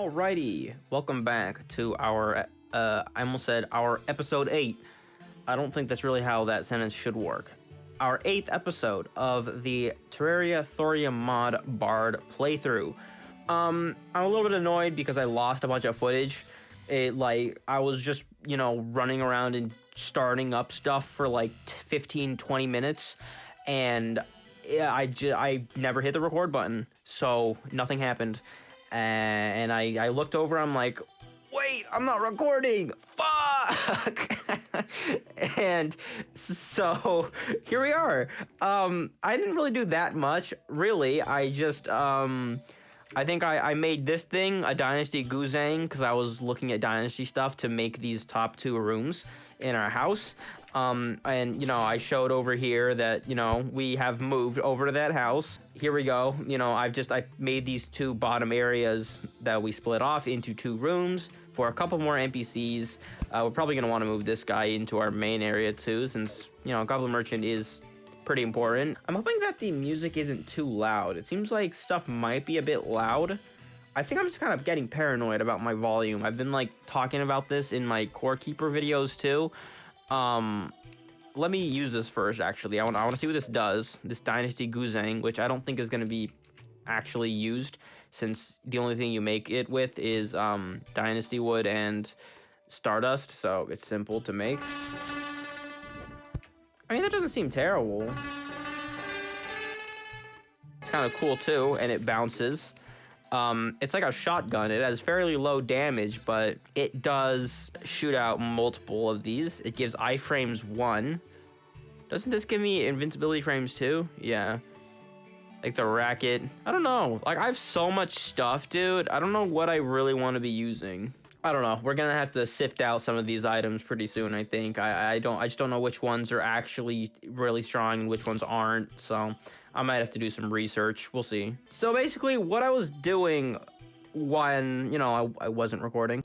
Alrighty, welcome back to our, I almost said our episode 8. I don't think that's really how that sentence should work. Our 8th episode of the Terraria Thorium Bard playthrough. I'm a little bit annoyed because I lost a bunch of footage. I was just, running around and starting up stuff for like 15, 20 minutes. And I never hit the record button, so nothing happened. And I looked over, I'm like, wait, I'm not recording, fuck! And so here we are. I didn't really do that much, really. I just, I think I made this thing a Dynasty Guzang because I was looking at Dynasty stuff to make these top 2 rooms in our house. And, I showed over here that, we have moved over to that house. Here we go. I made these 2 bottom areas that we split off into 2 rooms for a couple more NPCs. We're probably going to want to move this guy into our main area too, since, Goblin Merchant is pretty important. I'm hoping that the music isn't too loud. It seems like stuff might be a bit loud. I think I'm just kind of getting paranoid about my volume. I've been talking about this in my Core Keeper videos too. Let me use this first, actually. I want to see what this does. This Dynasty Guzang, which I don't think is going to be actually used, since the only thing you make it with is Dynasty Wood and Stardust, so it's simple to make. I mean, that doesn't seem terrible. It's kind of cool, too, and it bounces. It's like a shotgun. It has fairly low damage, but it does shoot out multiple of these. It gives iframes 1. Doesn't this give me invincibility frames too? Yeah. Like the racket. I don't know. I have so much stuff, dude. I don't know what I really want to be using. I don't know. We're gonna have to sift out some of these items pretty soon, I think. I just don't know which ones are actually really strong and which ones aren't. So I might have to do some research. We'll see. So basically, what I was doing when, I wasn't recording,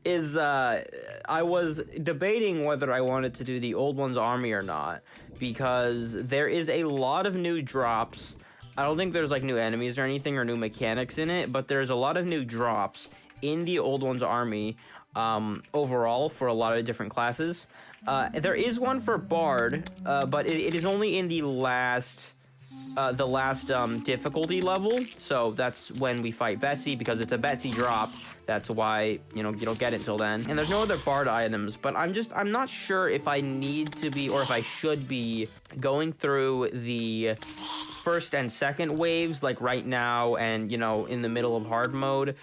is I was debating whether I wanted to do the Old One's Army or not, because there is a lot of new drops. I don't think there's new enemies or anything or new mechanics in it, but there's a lot of new drops in the Old One's Army overall for a lot of different classes. There is one for Bard, but it is only in the last difficulty level, so that's when we fight Betsy, because it's a Betsy drop. That's why, you don't get it until then. And there's no other Bard items, but I'm not sure if I need to be, or if I should be, going through the first and second waves, right now, and, in the middle of hard mode,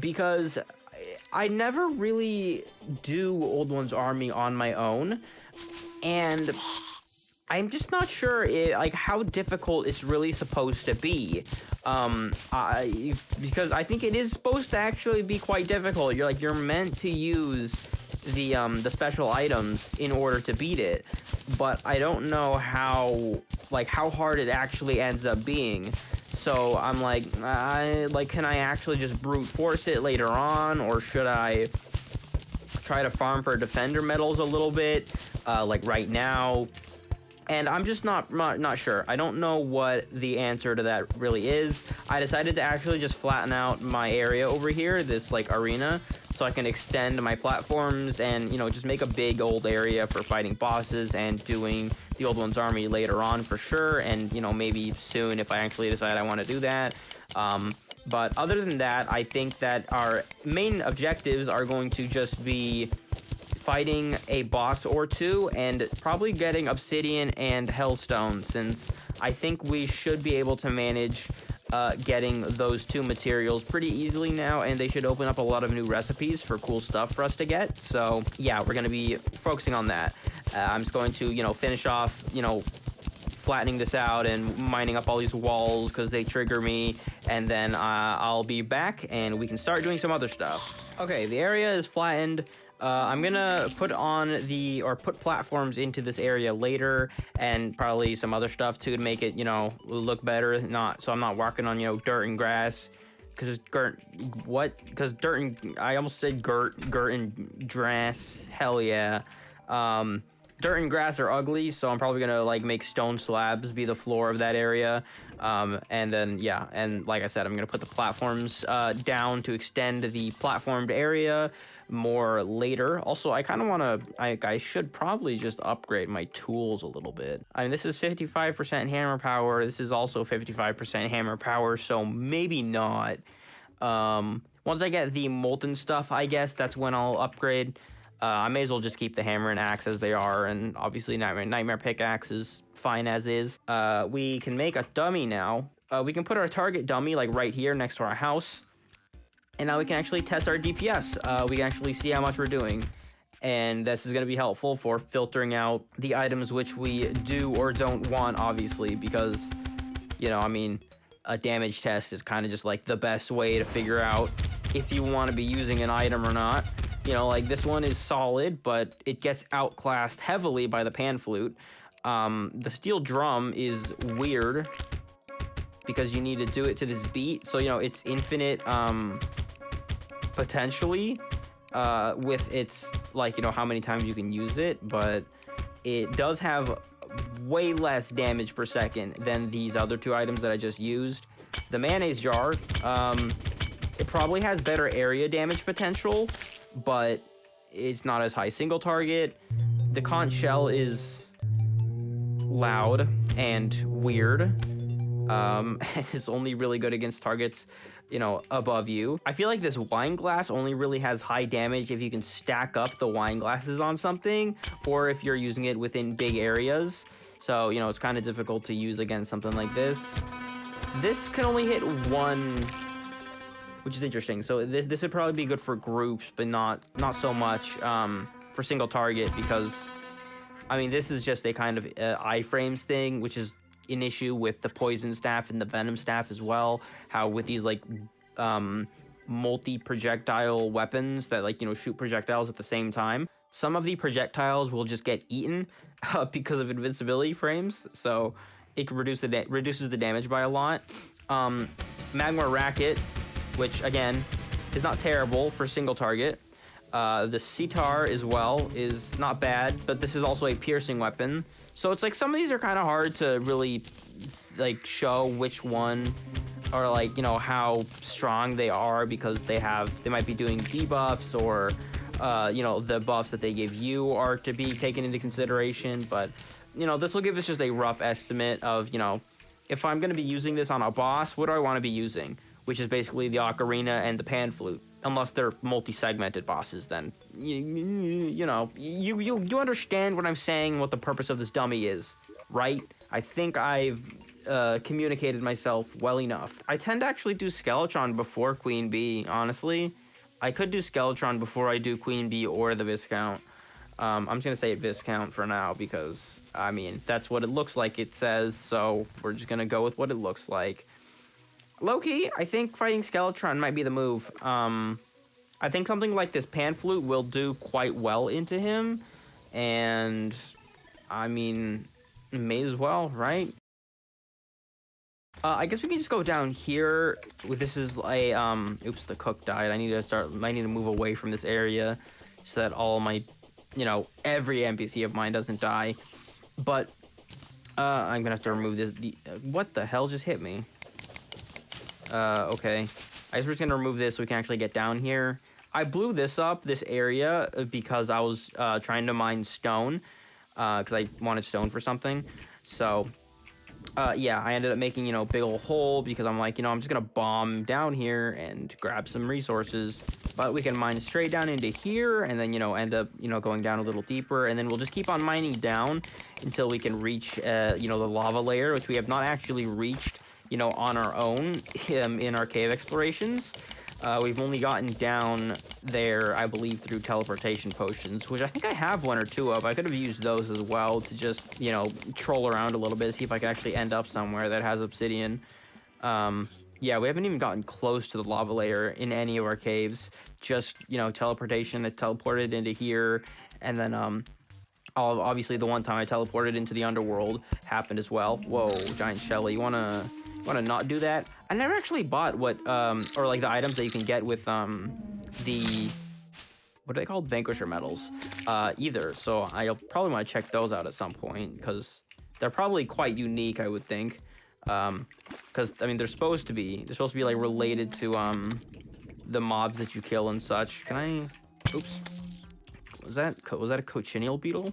because I never really do Old One's Army on my own, and I'm just not sure how difficult it's really supposed to be. Because I think it is supposed to actually be quite difficult. You're meant to use the special items in order to beat it, but I don't know how hard it actually ends up being. So I'm can I actually just brute force it later on, or should I try to farm for defender medals a little bit, right now? And I'm just not sure. I don't know what the answer to that really is. I decided to actually just flatten out my area over here, this arena, so I can extend my platforms and, just make a big old area for fighting bosses and doing the Old One's Army later on for sure, and, maybe soon if I actually decide I want to do that. But other than that, I think that our main objectives are going to just be fighting a boss or 2 and probably getting obsidian and hellstone, since I think we should be able to manage getting those 2 materials pretty easily now, and they should open up a lot of new recipes for cool stuff for us to get. So yeah, we're going to be focusing on that. I'm just going to, finish off, flattening this out and mining up all these walls because they trigger me, and then I'll be back and we can start doing some other stuff. Okay, the area is flattened. I'm gonna put platforms into this area later, and probably some other stuff too to make it, look better. So I'm not walking on, dirt and grass, because I almost said dirt and grass. Hell yeah. Dirt and grass are ugly, so I'm probably gonna like make stone slabs be the floor of that area. And then yeah, and like I said, I'm gonna put the platforms down to extend the platformed area more later. Also, I kind of want to, I should probably just upgrade my tools a little bit. I mean, this is 55% hammer power. This is also 55% hammer power, so maybe not. Once I get the molten stuff, I guess that's when I'll upgrade. I may as well just keep the hammer and axe as they are, and obviously nightmare pickaxe is fine as is. We can make a dummy now. We can put our target dummy like right here next to our house, and now we can actually test our DPS. We can actually see how much we're doing, and this is going to be helpful for filtering out the items which we do or don't want, obviously, because, you know, I mean, a damage test is kind of just like the best way to figure out if you want to be using an item or not. You know, like this one is solid, but it gets outclassed heavily by the pan flute. The steel drum is weird because you need to do it to this beat. So, you know, it's infinite potentially with its, like, you know, how many times you can use it. But it does have way less damage per second than these other two items that I just used. The mayonnaise jar, it probably has better area damage potential, but it's not as high single target. The conch shell is loud and weird. It's only really good against targets, you know, above you. I feel like this wine glass only really has high damage if you can stack up the wine glasses on something, or if you're using it within big areas. So, you know, it's kind of difficult to use against something like this. This can only hit one, which is interesting. So this would probably be good for groups, but not so much for single target, because I mean, this is just a kind of iframes thing, which is an issue with the poison staff and the venom staff as well. How with these like multi-projectile weapons that, like, you know, shoot projectiles at the same time, some of the projectiles will just get eaten because of invincibility frames. So it reduces the damage by a lot. Magma Racket, which again is not terrible for single target. The sitar as well is not bad, but this is also a piercing weapon. So it's like some of these are kind of hard to really like show which one, or like, you know, how strong they are, because they might be doing debuffs, or you know, the buffs that they give you are to be taken into consideration. But, you know, this will give us just a rough estimate of, you know, if I'm going to be using this on a boss, what do I want to be using? Which is basically the ocarina and the pan flute. Unless they're multi-segmented bosses, then you know, you understand what I'm saying, what the purpose of this dummy is, right? I think I've communicated myself well enough. I tend to actually do Skeletron before Queen Bee, honestly. I could do Skeletron before I do Queen Bee or the Viscount. I'm just gonna say it Viscount for now, because I mean, that's what it looks like it says, so we're just gonna go with what it looks like. Low-key, I think fighting Skeletron might be the move. I think something like this pan flute will do quite well into him, and I mean, may as well, right? I guess we can just go down here. This is a oops, the cook died. I need to move away from this area so that all my, you know, every NPC of mine doesn't die. But I'm gonna have to remove this. What the hell just hit me? Okay. I guess we're just gonna remove this so we can actually get down here. I blew this up, this area, because I was trying to mine stone, because I wanted stone for something. So, yeah, I ended up making, you know, a big old hole, because I'm like, you know, I'm just gonna bomb down here and grab some resources. But we can mine straight down into here, and then, you know, end up, you know, going down a little deeper, and then we'll just keep on mining down until we can reach, you know, the lava layer, which we have not actually reached, you know, on our own in our cave explorations. We've only gotten down there, I believe, through teleportation potions, which I think I have one or two of. I could have used those as well to just, you know, troll around a little bit, see if I can actually end up somewhere that has obsidian. Yeah, we haven't even gotten close to the lava layer in any of our caves. Just, you know, teleportation that teleported into here, and then obviously the one time I teleported into the underworld happened as well. Whoa, giant Shelly, you wanna not do that? I never actually bought what or like the items that you can get with the what are they called? Vanquisher medals, either. So I'll probably want to check those out at some point because they're probably quite unique, I would think. Because I mean, they're supposed to be like related to the mobs that you kill and such. Can I? Oops. Was that a cochineal beetle?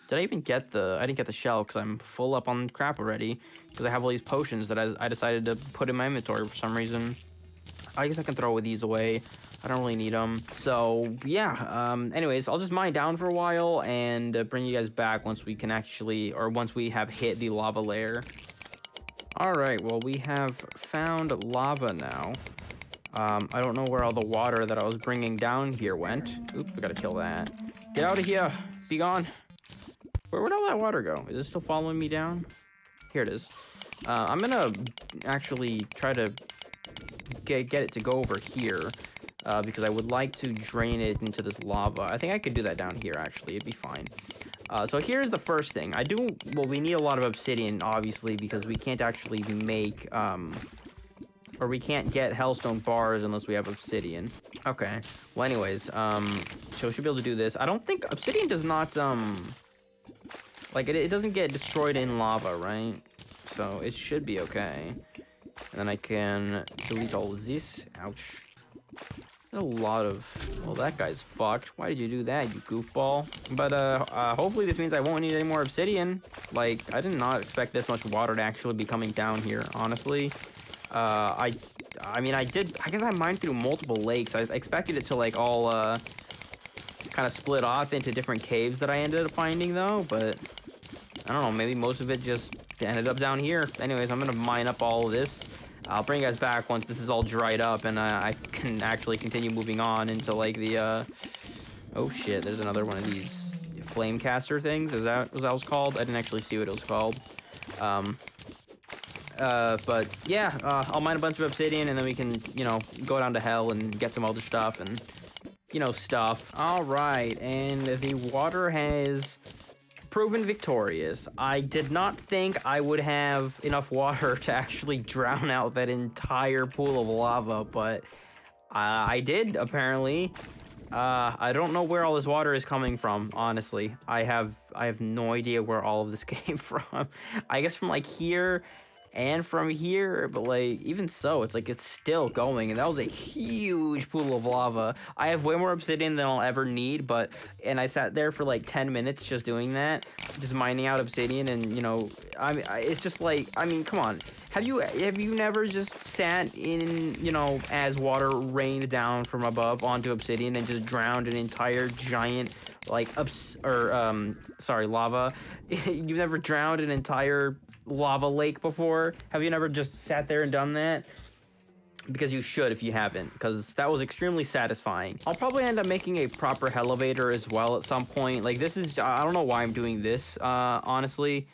Did I even get the? I didn't get the shell because I'm full up on crap already. Because I have all these potions that I decided to put in my inventory for some reason. I guess I can throw these away. I don't really need them. So yeah. Anyways, I'll just mine down for a while and bring you guys back once we can actually, or once we have hit the lava layer. All right. Well, we have found lava now. I don't know where all the water that I was bringing down here went. Oops, we gotta kill that. Get out of here. Be gone. Where'd all that water go? Is it still following me down? Here it is. I'm gonna actually try to get it to go over here because I would like to drain it into this lava. I think I could do that down here, actually. It'd be fine. So here's the first thing. Well, we need a lot of obsidian, obviously, because we can't actually make... or we can't get hellstone bars unless we have obsidian. Okay. Well, anyways, so we should be able to do this. I don't think obsidian does not, like, it doesn't get destroyed in lava, right? So it should be okay. And then I can delete all of this. Ouch. There's a lot of... Well, that guy's fucked. Why did you do that, you goofball? But, hopefully this means I won't need any more obsidian. Like, I did not expect this much water to actually be coming down here, honestly. I mean, I guess I mined through multiple lakes. I expected it to, like, all, kind of split off into different caves that I ended up finding, though, but I don't know, maybe most of it just ended up down here. Anyways, I'm gonna mine up all of this. I'll bring you guys back once this is all dried up and I can actually continue moving on into, like, the, oh, shit, there's another one of these flame caster things. Is that what that was called? I didn't actually see what it was called. But yeah, I'll mine a bunch of obsidian and then we can, you know, go down to hell and get some other stuff and, you know, stuff. All right, and the water has proven victorious. I did not think I would have enough water to actually drown out that entire pool of lava, but I did, apparently. I don't know where all this water is coming from, honestly. I have no idea where all of this came from. I guess from, like, here and from here, but, like, even so, it's like it's still going, and that was a huge pool of lava. I have way more obsidian than I'll ever need, and I sat there for like 10 minutes just doing that, just mining out obsidian, and, you know, it's just like, I mean, come on, have you never just sat in, you know, as water rained down from above onto obsidian and just drowned an entire giant, like, lava? You've never drowned an entire lava lake before? Have you never just sat there and done that? Because you should if you haven't, because that was extremely satisfying. I'll probably end up making a proper elevator as well at some point. Like, this is, I don't know why I'm doing this, honestly.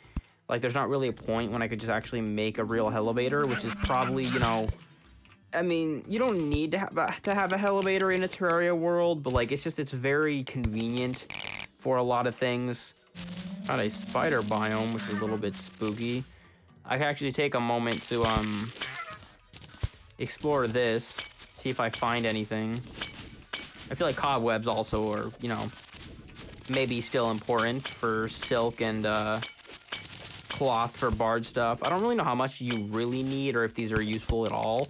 Like, there's not really a point when I could just actually make a real elevator, which is probably, you know, I mean, you don't need to have a elevator in a Terraria world, but, like, it's very convenient for a lot of things. Got a spider biome, which is a little bit spooky. I can actually take a moment to explore this, see if I find anything. I feel like cobwebs also are, you know, maybe still important for silk and cloth for bard stuff. I don't really know how much you really need or if these are useful at all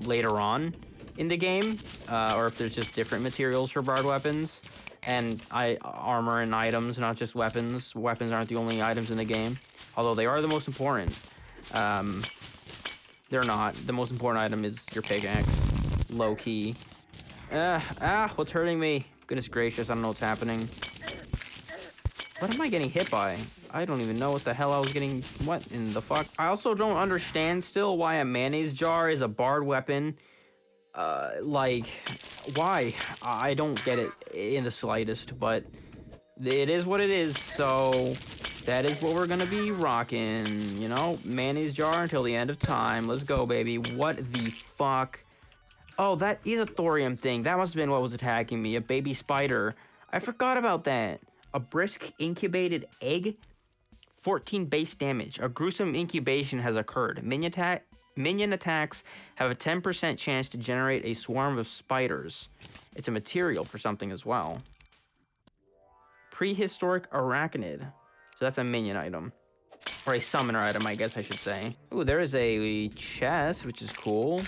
later on in the game, or if there's just different materials for bard weapons. And armor and items, not just weapons. Weapons aren't the only items in the game, although they are the most important. They're not. The most important item is your pickaxe, low key. What's hurting me? Goodness gracious, I don't know what's happening. What am I getting hit by? I don't even know what the hell I was getting. What in the fuck? I also don't understand still why a mayonnaise jar is a bard weapon. Like, why? I don't get it in the slightest, but it is what it is, so that is what we're gonna be rocking, you know? Mayonnaise jar until the end of time. Let's go, baby. What the fuck? Oh, that is a thorium thing. That must have been what was attacking me, a baby spider. I forgot about that. A brisk incubated egg? 14 base damage. A gruesome incubation has occurred. Minion Minion attacks have a 10% chance to generate a swarm of spiders. It's a material for something as well. Prehistoric arachnid. So that's a minion item. Or a summoner item, I guess I should say. Ooh, there is a chest, which is cool.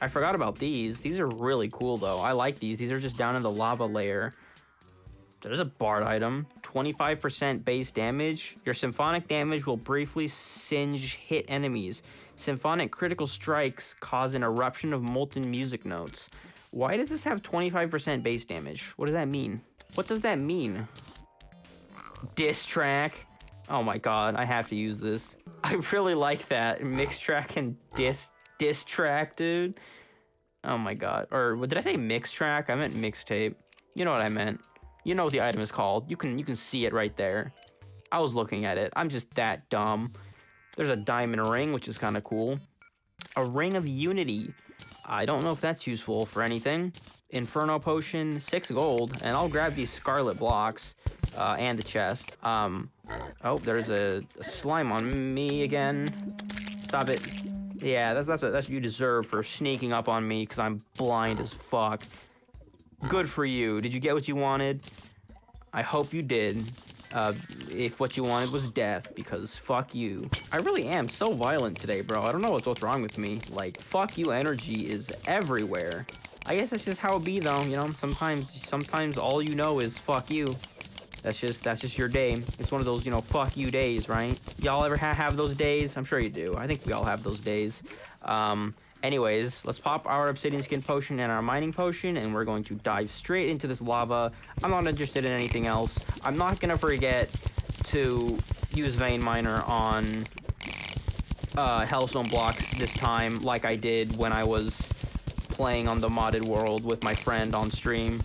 I forgot about these. These are really cool, though. I like these. These are just down in the lava layer. There's a bard item. 25% base damage. Your symphonic damage will briefly singe hit enemies. Symphonic critical strikes cause an eruption of molten music notes. Why does this have 25% base damage? What does that mean? What does that mean? Diss track. Oh my god, I have to use this. I really like that. Mix track and diss track, dude. Oh my god. Or did I say mix track? I meant mixtape. You know what I meant. You know what the item is called. You can see it right there. I was looking at it. I'm just that dumb. There's a diamond ring, which is kind of cool. A ring of unity. I don't know if that's useful for anything. Inferno potion, 6 gold, and I'll grab these scarlet blocks and the chest. Oh, there's a slime on me again. Stop it. Yeah, that's what you deserve for sneaking up on me because I'm blind as fuck. Good for you. Did you get what you wanted? I hope you did. If what you wanted was death, because fuck you. I really am so violent today, bro. I don't know what's wrong with me. Like, fuck you energy is everywhere. I guess that's just how it be, though, you know? Sometimes all you know is fuck you. That's just your day. It's one of those, you know, fuck you days, right? Y'all ever have those days? I'm sure you do. I think we all have those days. Anyways, let's pop our obsidian skin potion and our mining potion, and we're going to dive straight into this lava. I'm not interested in anything else. I'm not gonna forget to use vein miner on hellstone blocks this time, like I did when I was playing on the modded world with my friend on stream.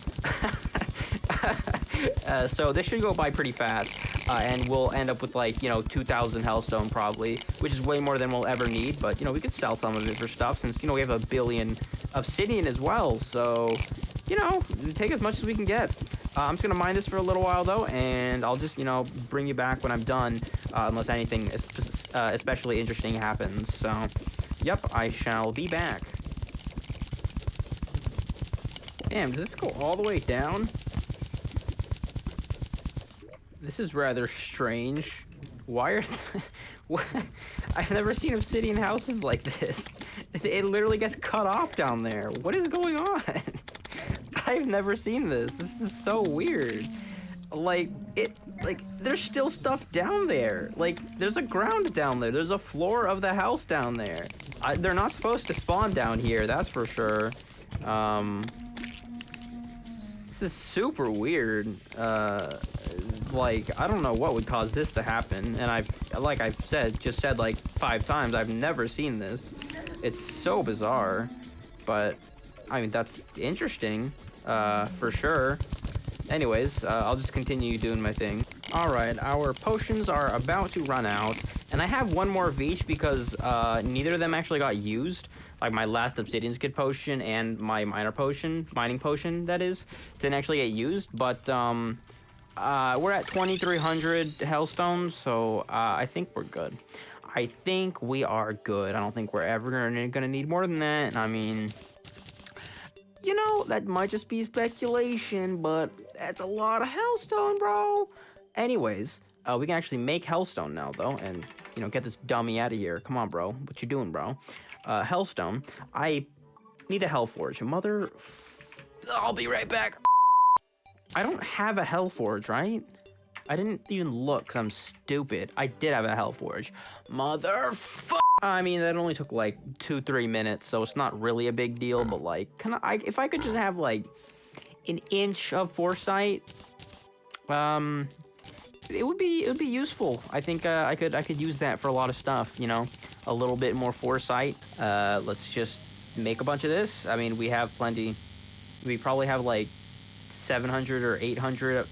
So this should go by pretty fast, and we'll end up with, like, you know, 2,000 hellstone probably, which is way more than we'll ever need, but, you know, we could sell some of it for stuff since, you know, we have 1 billion obsidian as well, so, you know, take as much as we can get. I'm just gonna mine this for a little while, though, and I'll just, you know, bring you back when I'm done, unless anything especially interesting happens, so, yep, I shall be back. Damn, does this go all the way down? This is rather strange. Why are... I've never seen obsidian houses like this. It literally gets cut off down there. What is going on? I've never seen this. This is so weird. Like, there's still stuff down there. Like, there's a ground down there. There's a floor of the house down there. They're not supposed to spawn down here, that's for sure. This is super weird. Like, I don't know what would cause this to happen, and I've said like 5 times, I've never seen this. It's so bizarre, but I mean, that's interesting, for sure. Anyways, I'll just continue doing my thing. Alright, our potions are about to run out, and I have one more of each because neither of them actually got used. Like, my last obsidian skin potion and my mining potion, that is, didn't actually get used, but we're at 2,300 hellstones, so I think we're good. I think we are good. I don't think we're ever gonna need more than that. I mean, you know, that might just be speculation, but that's a lot of hellstone, bro. Anyways, we can actually make hellstone now, though, and, you know, get this dummy out of here. Come on, bro. What you doing, bro? Hellstone. I need a hellforge. I'll be right back. I don't have a hellforge, right? I didn't even look, 'cause I'm stupid. I did have a hellforge. Motherfucker. I mean, that only took like 2-3 minutes, so it's not really a big deal, but like, if I could just have like an inch of foresight, it would be useful. I think I could use that for a lot of stuff, you know, a little bit more foresight. Let's just make a bunch of this. I mean, we have plenty. We probably have like 700 or 800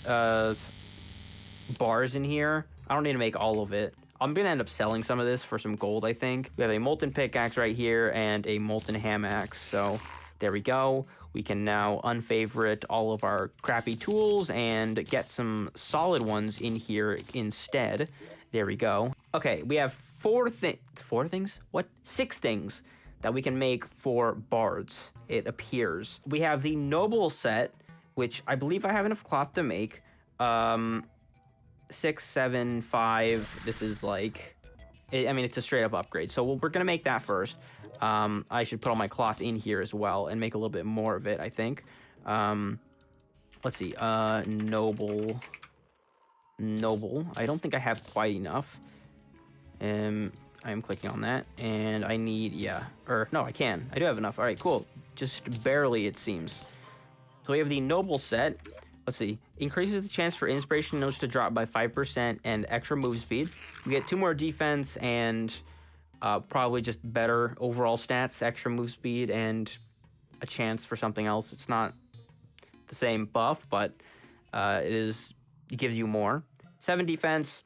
bars in here. I don't need to make all of it. I'm gonna end up selling some of this for some gold, I think. We have a molten pickaxe right here and a molten ham axe, so there we go. We can now unfavorite all of our crappy tools and get some solid ones in here instead. There we go. Okay, we have four things? What? 6 things that we can make for bards, it appears. We have the noble set, which I believe I have enough cloth to make. 6, 7, 5. This is like, I mean, it's a straight up upgrade. So we're gonna make that first. I should put all my cloth in here as well and make a little bit more of it, I think. Let's see, noble. I don't think I have quite enough. I'm clicking on that, and I need, no, I can. I do have enough. All right, cool. Just barely, it seems. So we have the noble set. Let's see. Increases the chance for inspiration notes to drop by 5% and extra move speed. We get 2 more defense and probably just better overall stats, extra move speed, and a chance for something else. It's not the same buff, but it gives you more. 7 defense.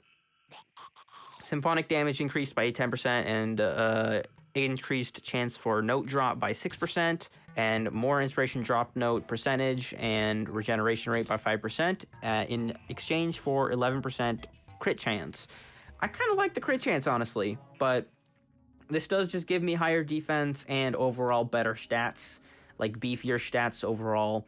Symphonic damage increased by 10% and increased chance for note drop by 6%, and more inspiration drop note percentage and regeneration rate by 5% in exchange for 11% crit chance. I kind of like the crit chance, honestly, but this does just give me higher defense and overall better stats, like beefier stats overall.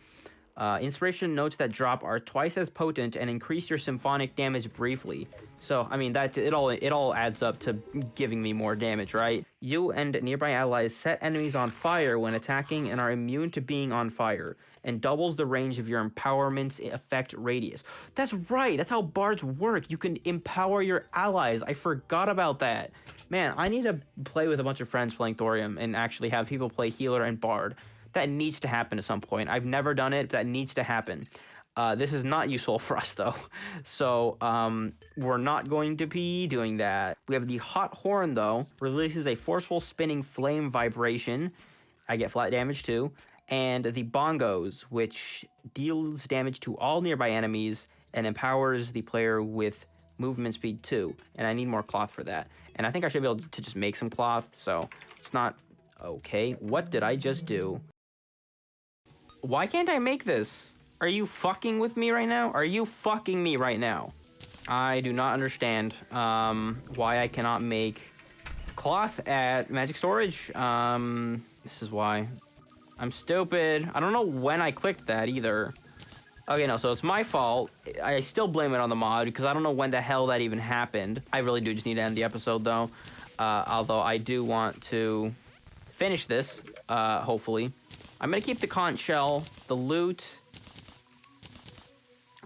Inspiration notes that drop are twice as potent and increase your symphonic damage briefly. So, I mean, that it all adds up to giving me more damage, right? You and nearby allies set enemies on fire when attacking and are immune to being on fire, and doubles the range of your empowerment's effect radius. That's right, that's how bards work. You can empower your allies. I forgot about that. Man, I need to play with a bunch of friends playing Thorium and actually have people play healer and bard. That needs to happen at some point. I've never done it, but that needs to happen. This is not useful for us, though. So, we're not going to be doing that. We have the Hot Horn, though. Releases a forceful spinning flame vibration. I get flat damage, too. And the Bongos, which deals damage to all nearby enemies and empowers the player with movement speed, too. And I need more cloth for that. And I think I should be able to just make some cloth, so it's not... Okay, what did I just do? Why can't I make this? Are you fucking with me right now? Are you fucking me right now? I do not understand why I cannot make cloth at Magic Storage. This is why. I'm stupid. I don't know when I clicked that either. Okay, no, so it's my fault. I still blame it on the mod because I don't know when the hell that even happened. I really do just need to end the episode, though. Although I do want to finish this, hopefully. I'm going to keep the conch shell, the lute,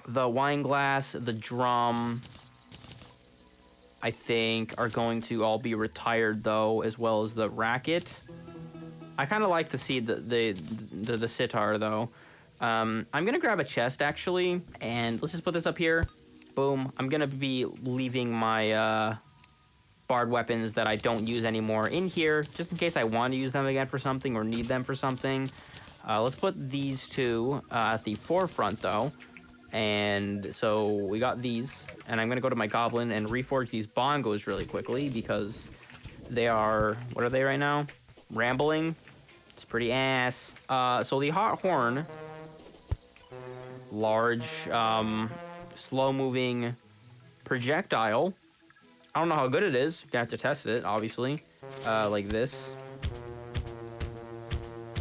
the wine glass, the drum, I think, are going to all be retired, though, as well as the racket. I kind of like to see the sitar, though. I'm going to grab a chest, actually, and let's just put this up here. Boom. I'm going to be leaving my bard weapons that I don't use anymore in here, just in case I want to use them again for something or need them for something. Let's put these 2 at the forefront, though. And so we got these, and I'm going to go to my goblin and reforge these bongos really quickly because they are, what are they right now? Rambling. It's pretty ass. So the hot horn, large, slow-moving projectile. I don't know how good it is. You have to test it, obviously. Like this.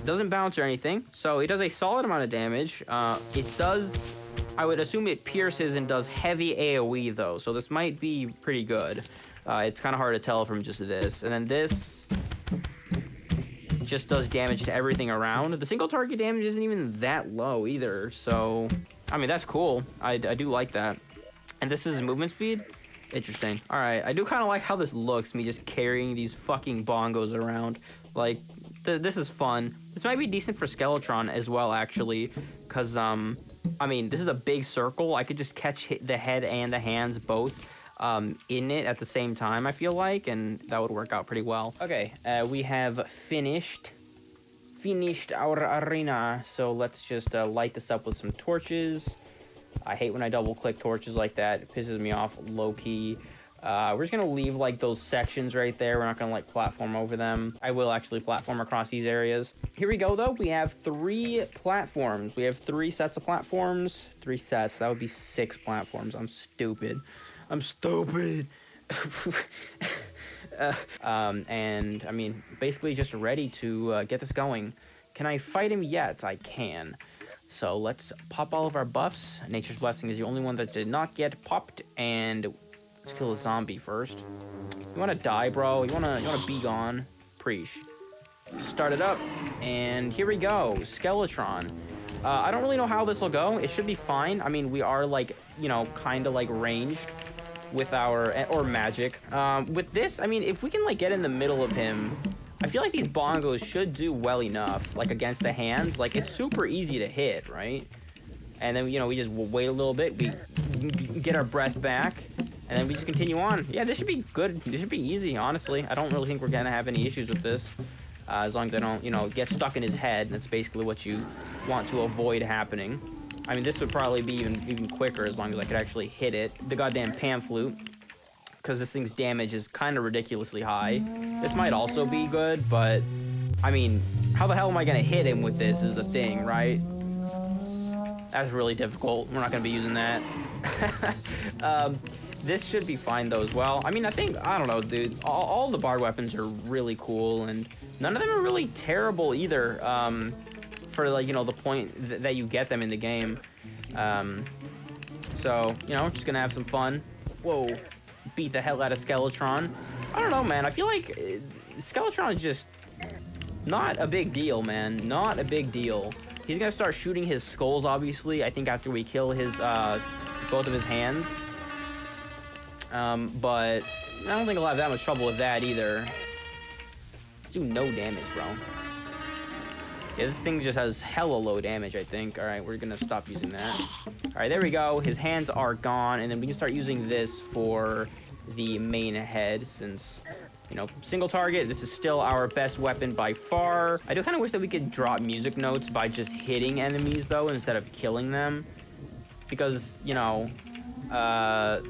Doesn't bounce or anything, so it does a solid amount of damage. It does... I would assume it pierces and does heavy AoE, though, so this might be pretty good. It's kind of hard to tell from just this. And then this just does damage to everything around. The single target damage isn't even that low either, so... I mean, that's cool. I do like that. And this is movement speed? Interesting. Alright, I do kind of like how this looks, me just carrying these fucking bongos around. Like, this is fun. This might be decent for Skeletron as well, actually, because, I mean, this is a big circle. I could just catch the head and the hands both in it at the same time, I feel like, and that would work out pretty well. Okay, we have finished our arena, so let's just light this up with some torches. I hate when I double-click torches like that. It pisses me off low-key. We're just going to leave, like, those sections right there. We're not going to, like, platform over them. I will actually platform across these areas. Here we go, though. We have 3 platforms. We have 3 sets of platforms. 3 sets. That would be 6 platforms. I'm stupid. And I mean, basically just ready to get this going. Can I fight him yet? I can. So let's pop all of our buffs. Nature's Blessing is the only one that did not get popped, and let's kill a zombie first. You wanna die, bro? You wanna be gone? Preach. Start it up, and here we go. Skeletron. I don't really know how this will go. It should be fine. I mean, we are like, you know, kind of like ranged with our, or magic. With this, I mean, if we can like get in the middle of him, I feel like these bongos should do well enough, like against the hands. Like, it's super easy to hit, right? And then, you know, we just wait a little bit, we get our breath back, and then we just continue on. Yeah, this should be good. This should be easy, honestly. I don't really think we're gonna have any issues with this. As long as I don't, you know, get stuck in his head. That's basically what you want to avoid happening. I mean, this would probably be even quicker as long as I could actually hit it. The goddamn pan flute, because this thing's damage is kind of ridiculously high. This might also be good, but I mean, how the hell am I gonna hit him with this is the thing, right? That's really difficult. We're not gonna be using that. This should be fine though as well. I mean, I don't know, dude. All the bard weapons are really cool, and none of them are really terrible either. For like, you know, the point that you get them in the game. So, you know, just gonna have some fun. Whoa, beat the hell out of Skeletron. I don't know, man. I feel like Skeletron is just not a big deal, man. Not a big deal. He's gonna start shooting his skulls, obviously. I think after we kill his both of his hands. But I don't think I'll have that much trouble with that either. Let's do no damage, bro. Yeah, this thing just has hella low damage, I think. All right, we're gonna stop using that. All right, there we go. His hands are gone, and then we can start using this for the main head, since, you know, single target. This is still our best weapon by far. I do kind of wish that we could drop music notes by just hitting enemies, though, instead of killing them. Because, you know,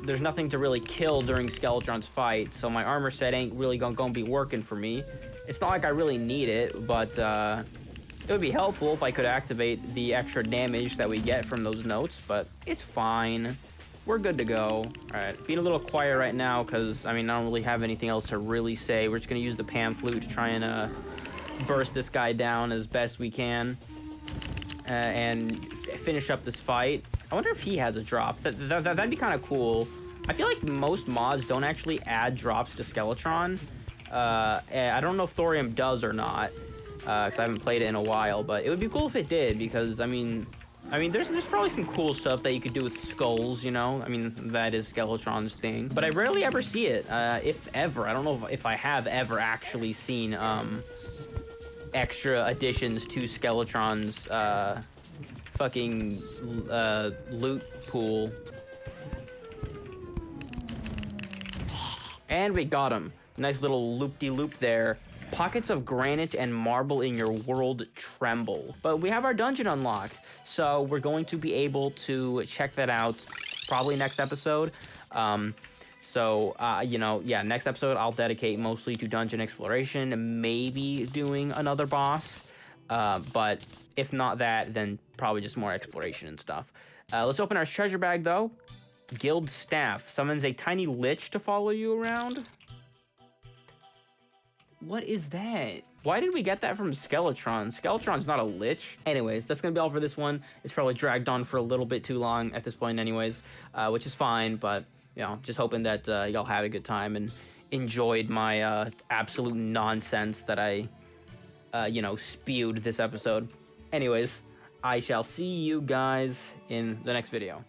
there's nothing to really kill during Skeletron's fight, so my armor set ain't really gonna be working for me. It's not like I really need it, but it would be helpful if I could activate the extra damage that we get from those notes, but it's fine. We're good to go. Alright, being a little quiet right now, because, I mean, I don't really have anything else to really say. We're just gonna use the pan flute to try and burst this guy down as best we can, and finish up this fight. I wonder if he has a drop. That'd be kind of cool. I feel like most mods don't actually add drops to Skeletron. I don't know if Thorium does or not, because I haven't played it in a while, but it would be cool if it did, because, I mean, there's probably some cool stuff that you could do with skulls, you know? I mean, that is Skeletron's thing. But I rarely ever see it, if ever. I don't know if I have ever actually seen, extra additions to Skeletron's, fucking, loot pool. And we got him. Nice little loop-de-loop there. Pockets of granite and marble in your world tremble. But we have our dungeon unlocked, so we're going to be able to check that out probably next episode. You know, yeah, next episode I'll dedicate mostly to dungeon exploration, maybe doing another boss. But if not that, then probably just more exploration and stuff. Let's open our treasure bag, though. Guild staff summons a tiny lich to follow you around. What is that? Why did we get that from Skeletron? Skeletron's not a lich. Anyways, that's gonna be all for this one. It's probably dragged on for a little bit too long at this point anyways, which is fine, but, you know, just hoping that y'all had a good time and enjoyed my absolute nonsense that I, you know, spewed this episode. Anyways, I shall see you guys in the next video.